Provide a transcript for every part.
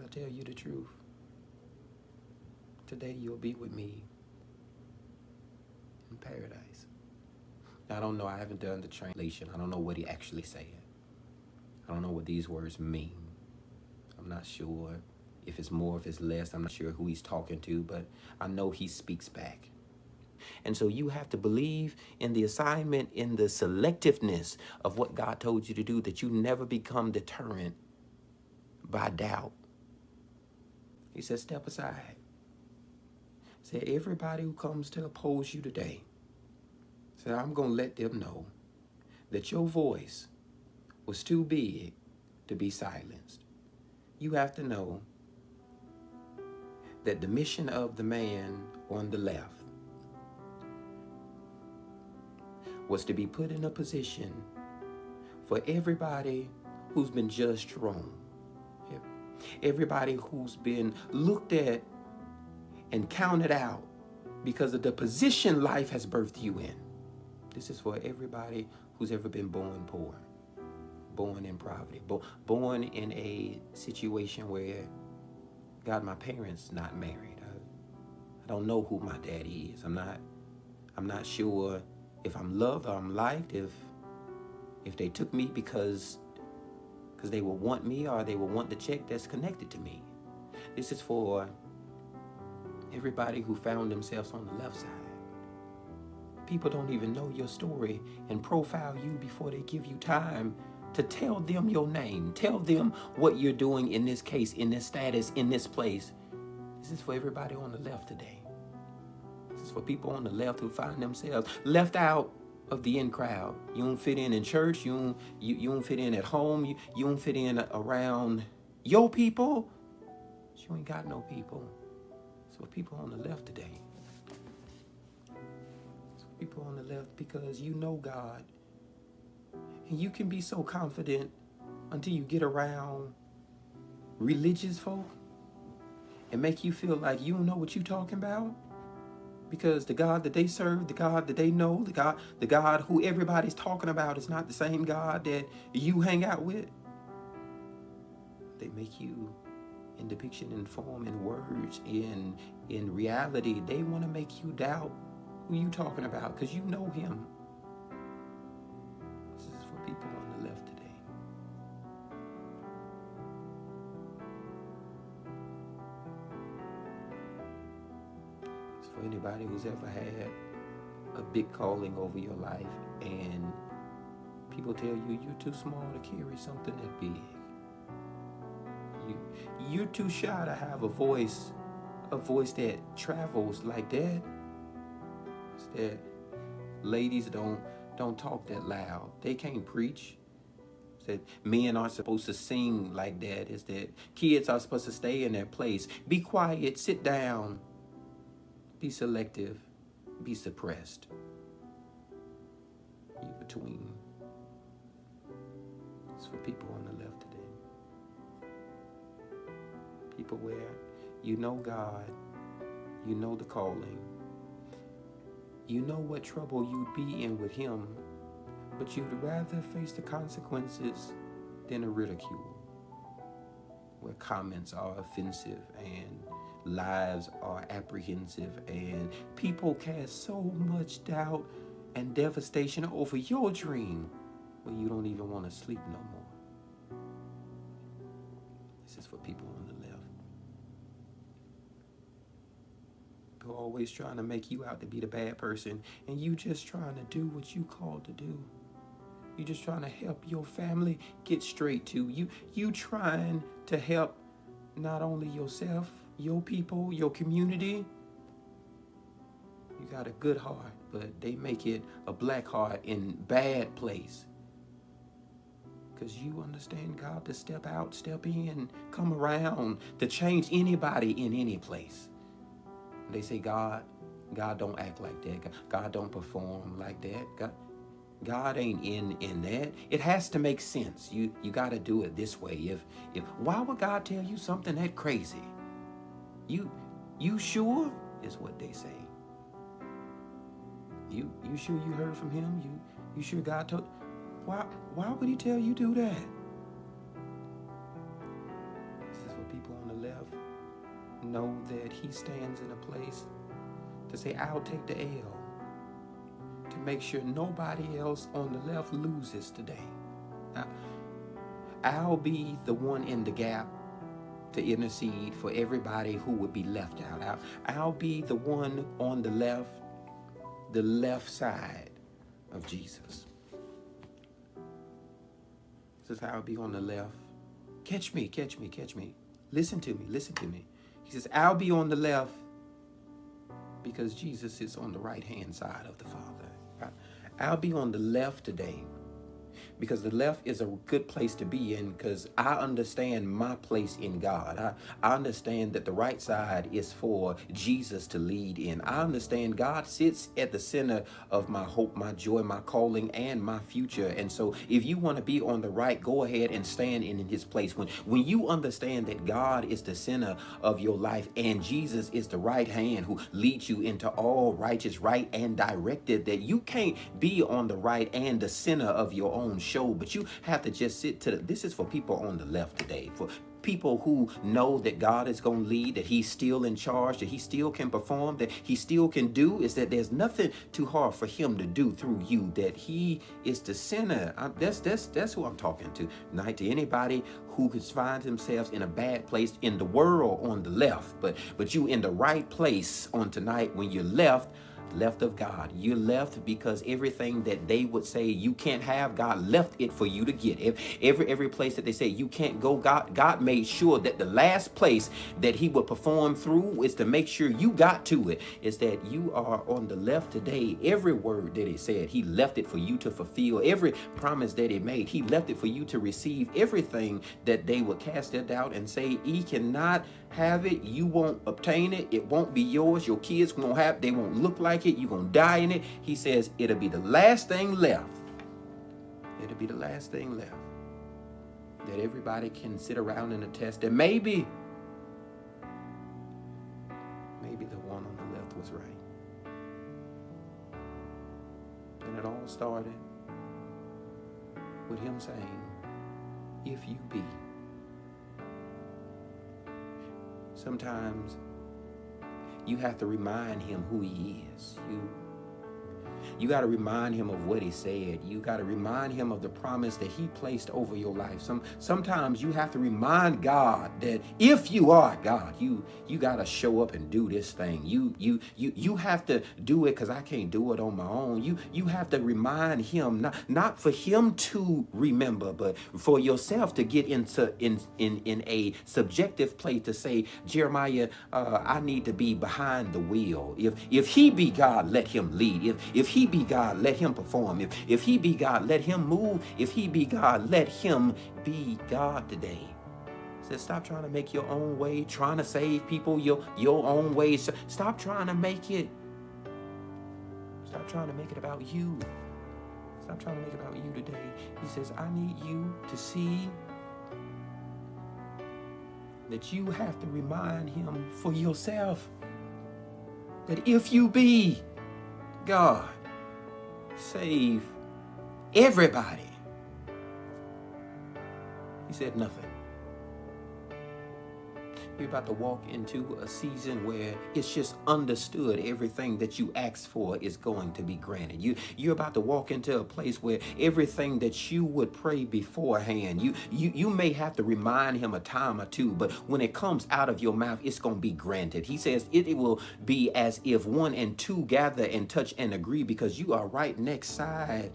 I tell you the truth, today you'll be with me in paradise. I don't know. I haven't done the translation. I don't know what he actually said. I don't know what these words mean. I'm not sure if it's more, if it's less. I'm not sure who he's talking to, but I know he speaks back. And so you have to believe in the assignment, in the selectiveness of what God told you to do, that you never become deterrent by doubt. He said, step aside. He said, everybody who comes to oppose you today, said, I'm going to let them know that your voice was too big to be silenced. You have to know that the mission of the man on the left was to be put in a position for everybody who's been judged wrong, everybody who's been looked at and counted out because of the position life has birthed you in. This is for everybody who's ever been born poor, born in poverty, born in a situation where, God, my parents not married. I don't know who my daddy is. I'm not sure if I'm loved or I'm liked, if they took me because they will want me or they will want the check that's connected to me. This is for everybody who found themselves on the left side. People don't even know your story and profile you before they give you time to tell them your name. Tell them what you're doing in this case, in this status, in this place. This is for everybody on the left today. This is for people on the left who find themselves left out of the in crowd. You don't fit in church. You don't fit in at home. You don't fit in around your people. You ain't got no people. It's for people on the left today. People on the left, because you know God, and you can be so confident until you get around religious folk and make you feel like you don't know what you're talking about, because the God that they serve, the God that they know, the God who everybody's talking about is not the same God that you hang out with. They make you, in depiction, in form, in words, in reality, they want to make you doubt who you talking about, because you know him. This is for people on the left today. It's for anybody who's ever had a big calling over your life and people tell you you're too small to carry something that big. You're too shy to have a voice that travels like that. That ladies don't talk that loud. They can't preach. That men aren't supposed to sing like that. Is that kids are supposed to stay in their place. Be quiet, sit down, be selective, be suppressed. You between. It's for people on the left today. People where you know God, you know the calling. You know what trouble you'd be in with him, but you'd rather face the consequences than a ridicule, where comments are offensive and lives are apprehensive and people cast so much doubt and devastation over your dream where you don't even want to sleep no more. This is for people on the left. People always trying to make you out to be the bad person, and you just trying to do what you called to do. You just trying to help your family get straight to you. You trying to help not only yourself, your people, your community. You got a good heart, but they make it a black heart in bad place. Because you understand God to step out, step in, come around, to change anybody in any place. They say God don't act like that. God don't perform like that. God ain't in that. It has to make sense. You got to do it this way. If why would God tell you something that crazy? You sure is what they say. You sure you heard from him? You sure God told? Why would he tell you do that? This is for for people on the left know that he stands in a place to say, I'll take the L, to make sure nobody else on the left loses today. I'll be the one in the gap to intercede for everybody who would be left out. I'll be the one on the left side of Jesus. This is how I'll be on the left. Catch me. Listen to me. He says, I'll be on the left because Jesus is on the right-hand side of the Father. I'll be on the left today because the left is a good place to be in, because I understand my place in God. I understand that the right side is for Jesus to lead in. I understand God sits at the center of my hope, my joy, my calling, and my future. And so if you want to be on the right, go ahead and stand in his place. When you understand that God is the center of your life and Jesus is the right hand who leads you into all righteous, right, and directed, that you can't be on the right and the center of your own show, but you have to just sit to this is for people on the left today, for people who know that God is going to lead, that he's still in charge, that he still can perform, that he still can do, is that there's nothing too hard for him to do through you, that he is the center. That's who I'm talking to tonight, to anybody who could find themselves in a bad place in the world on the left, but you in the right place on tonight. When you're left of God, you're left because everything that they would say you can't have, God left it for you to get. Every place that they say you can't go, God made sure that the last place that he would perform through is to make sure you got to it. Is that you are on the left today. Every word that he said, he left it for you to fulfill. Every promise that he made, he left it for you to receive. Everything that they would cast their doubt and say he cannot have it, you won't obtain it, it won't be yours, your kids won't have, they won't look like it, you're gonna die in it. He says it'll be the last thing left. It'll be the last thing left that everybody can sit around and attest that maybe the one on the left was right. And it all started with him saying, if you be. Sometimes you have to remind him who he is. You got to remind him of what he said. You got to remind him of the promise that he placed over your life. Sometimes you have to remind God that if you are God, you got to show up and do this thing. You have to do it because I can't do it on my own. You have to remind him, not for him to remember, but for yourself to get into in a subjective place to say, Jeremiah, I need to be behind the wheel. If he be God, let him lead. If he be God, let him perform. If he be God, let him move. If he be God, let him be God today. Says, stop trying to make your own way, trying to save people your own way. Stop trying to make it. Stop trying to make it about you. Stop trying to make it about you today. He says, I need you to see that you have to remind him for yourself that if you be God, save everybody. He said nothing. You're about to walk into a season where it's just understood everything that you asked for is going to be granted. You're about to walk into a place where everything that you would pray beforehand, you may have to remind him a time or two, but when it comes out of your mouth, it's going to be granted. He says it will be as if one and two gather and touch and agree, because you are right next side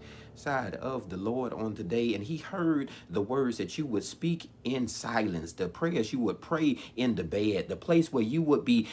of the Lord on today, and he heard the words that you would speak in silence, the prayers you would pray in the bed, the place where you would be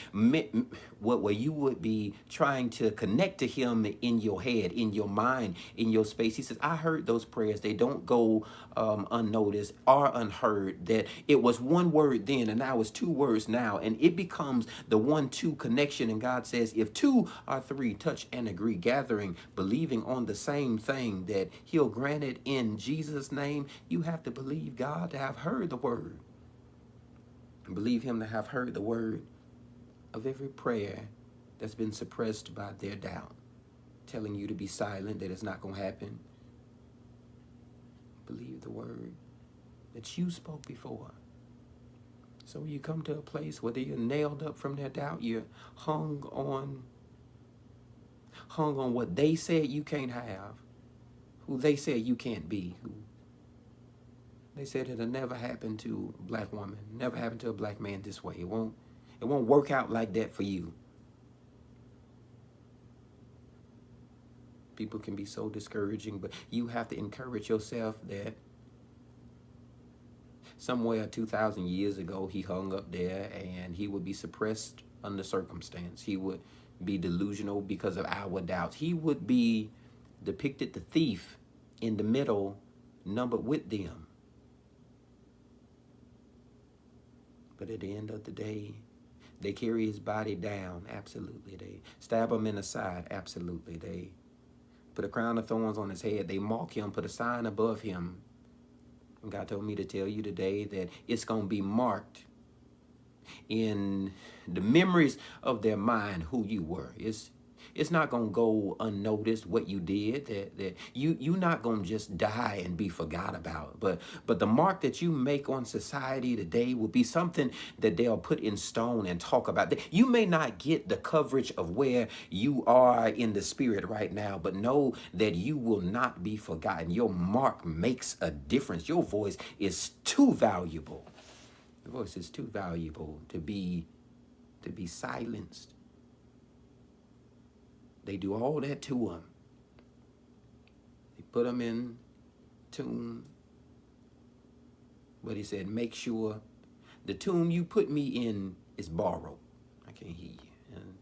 where you would be trying to connect to him in your head, in your mind, in your space. He says, I heard those prayers. They don't go unnoticed or unheard. That it was one word then and now it's two words now, and it becomes the 1-2 connection. And God says, if 2 or 3 touch and agree, gathering, believing on the same thing, that he'll grant it in Jesus' name. You have to believe God to have heard the word, and believe him to have heard the word of every prayer that's been suppressed by their doubt, telling you to be silent, that it's not going to happen. Believe the word that you spoke before. So you come to a place whether you're nailed up from their doubt, you're hung on what they said you can't have, who they said you can't be, who they said it'll never happen to a black woman, never happen to a black man this way. It won't work out like that for you. People can be so discouraging, but you have to encourage yourself that somewhere 2,000 years ago, he hung up there and he would be suppressed under circumstance. He would be delusional because of our doubts. He would be depicted the thief in the middle, numbered with them. But at the end of the day, they carry his body down, absolutely. They stab him in the side, absolutely. They put a crown of thorns on his head. They mock him, put a sign above him. And God told me to tell you today that it's going to be marked in the memories of their mind who you were. It's not going to go unnoticed what you did. That you're not going to just die and be forgot about. But the mark that you make on society today will be something that they'll put in stone and talk about. You may not get the coverage of where you are in the spirit right now, but know that you will not be forgotten. Your mark makes a difference. Your voice is too valuable. Your voice is too valuable to be silenced. They do all that to him. They put him in tomb. But he said, make sure the tomb you put me in is borrowed. I can't hear you. And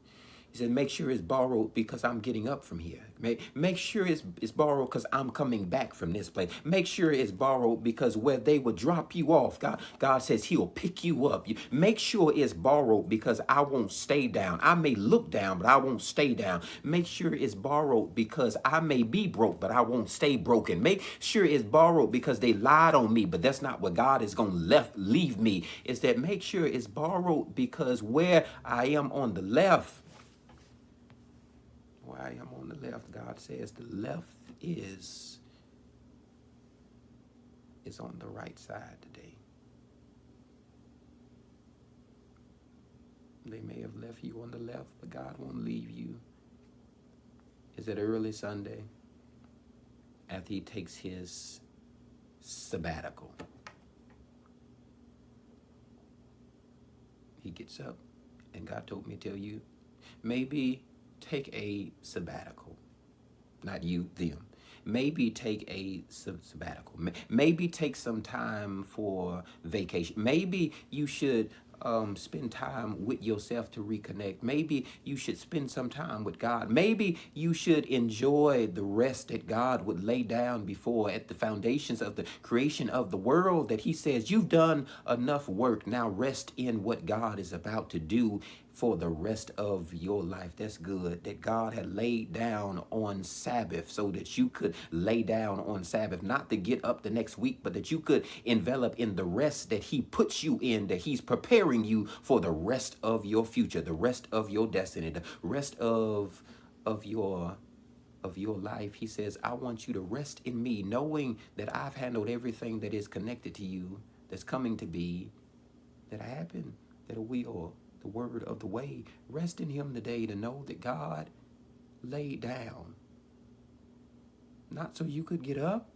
he said, make sure it's borrowed because I'm getting up from here. Make sure it's borrowed because I'm coming back from this place. Make sure it's borrowed because where they would drop you off, God says he'll pick you up. Make sure it's borrowed because I won't stay down. I may look down, but I won't stay down. Make sure it's borrowed because I may be broke, but I won't stay broken. Make sure it's borrowed because they lied on me, but that's not what God is going to leave me. Is that make sure it's borrowed because where I am on the left, where I am on the left, God says the left is on the right side today. They may have left you on the left, but God won't leave you. It's that early Sunday after he takes his sabbatical. He gets up, and God told me to tell you, maybe take a sabbatical. Not you, them. Maybe take a sabbatical. Maybe take some time for vacation. Maybe you should spend time with yourself to reconnect. Maybe you should spend some time with God. Maybe you should enjoy the rest that God would lay down before at the foundations of the creation of the world, that he says, you've done enough work. Now rest in what God is about to do for the rest of your life. That's good. That God had laid down on Sabbath so that you could lay down on Sabbath, not to get up the next week, but that you could envelop in the rest that he puts you in, that he's preparing you for the rest of your future, the rest of your destiny, the rest of your life. He says, I want you to rest in me, knowing that I've handled everything that is connected to you, that's coming to be, that happened, that will, the word of the way. Rest in him today to know that God laid down, not so you could get up,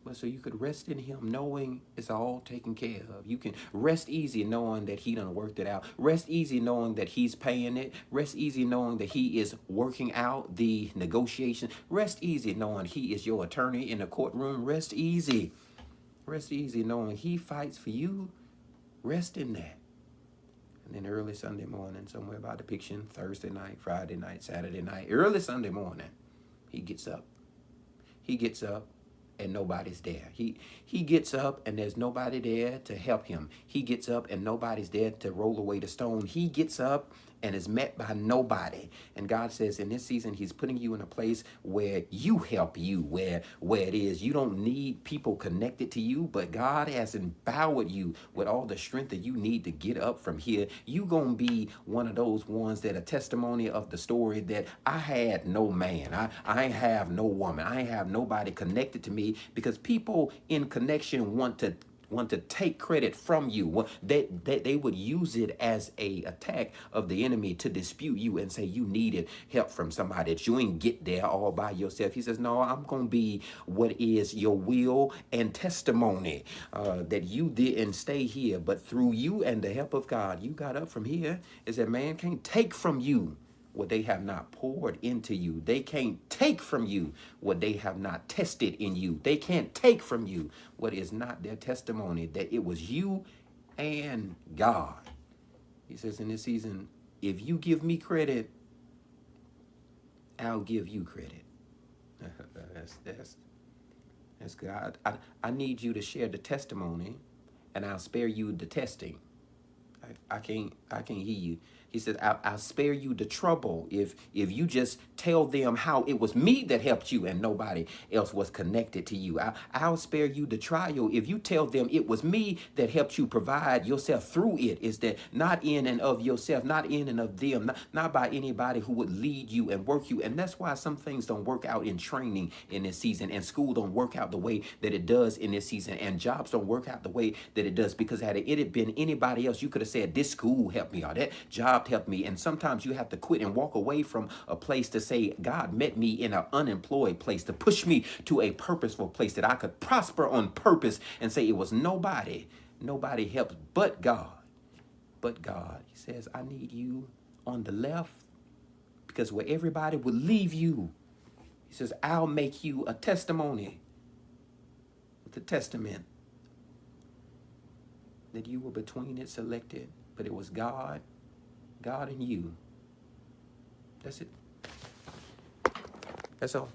but so you could rest in him, knowing it's all taken care of. You can rest easy knowing that he done worked it out. Rest easy knowing that he's paying it. Rest easy knowing that he is working out the negotiation. Rest easy knowing he is your attorney in the courtroom. Rest easy. Rest easy knowing he fights for you. Rest in that. And then early Sunday morning, somewhere about depiction, Thursday night, Friday night, Saturday night, early Sunday morning, he gets up. He gets up and nobody's there. He gets up and there's nobody there to help him. He gets up and nobody's there to roll away the stone. He gets up and is met by nobody. And God says in this season, he's putting you in a place where you help you, where it is. You don't need people connected to you, but God has empowered you with all the strength that you need to get up from here. You gonna be one of those ones that a testimony of the story that I had no man. I ain't have no woman. I ain't have nobody connected to me, because people in connection want to want to take credit from you. They would use it as a attack of the enemy to dispute you and say you needed help from somebody, that you ain't get there all by yourself. He says, no, I'm going to be what is your will and testimony, that you didn't stay here, but through you and the help of God, you got up from here. Is that man can't take from you what they have not poured into you. They can't take from you what they have not tested in you. They can't take from you what is not their testimony, that it was you and God. He says in this season, if you give me credit, I'll give you credit. That's good. I need you to share the testimony, and I'll spare you the testing. I can't hear you. He says, I'll spare you the trouble if you just tell them how it was me that helped you and nobody else was connected to you. I'll spare you the trial if you tell them it was me that helped you provide yourself through it. Is that not in and of yourself, not in and of them, not by anybody who would lead you and work you. And that's why some things don't work out in training in this season, and school don't work out the way that it does in this season, and jobs don't work out the way that it does, because had it had been anybody else, you could have said, this school helped me, or that job helped me. And sometimes you have to quit and walk away from a place to say, God met me in an unemployed place to push me to a purposeful place that I could prosper on purpose, and say it was nobody helped but God. But God, he says, I need you on the left, because where everybody would leave you, he says, I'll make you a testimony with the testament that you were between it selected, but it was God and you. That's it. That's all.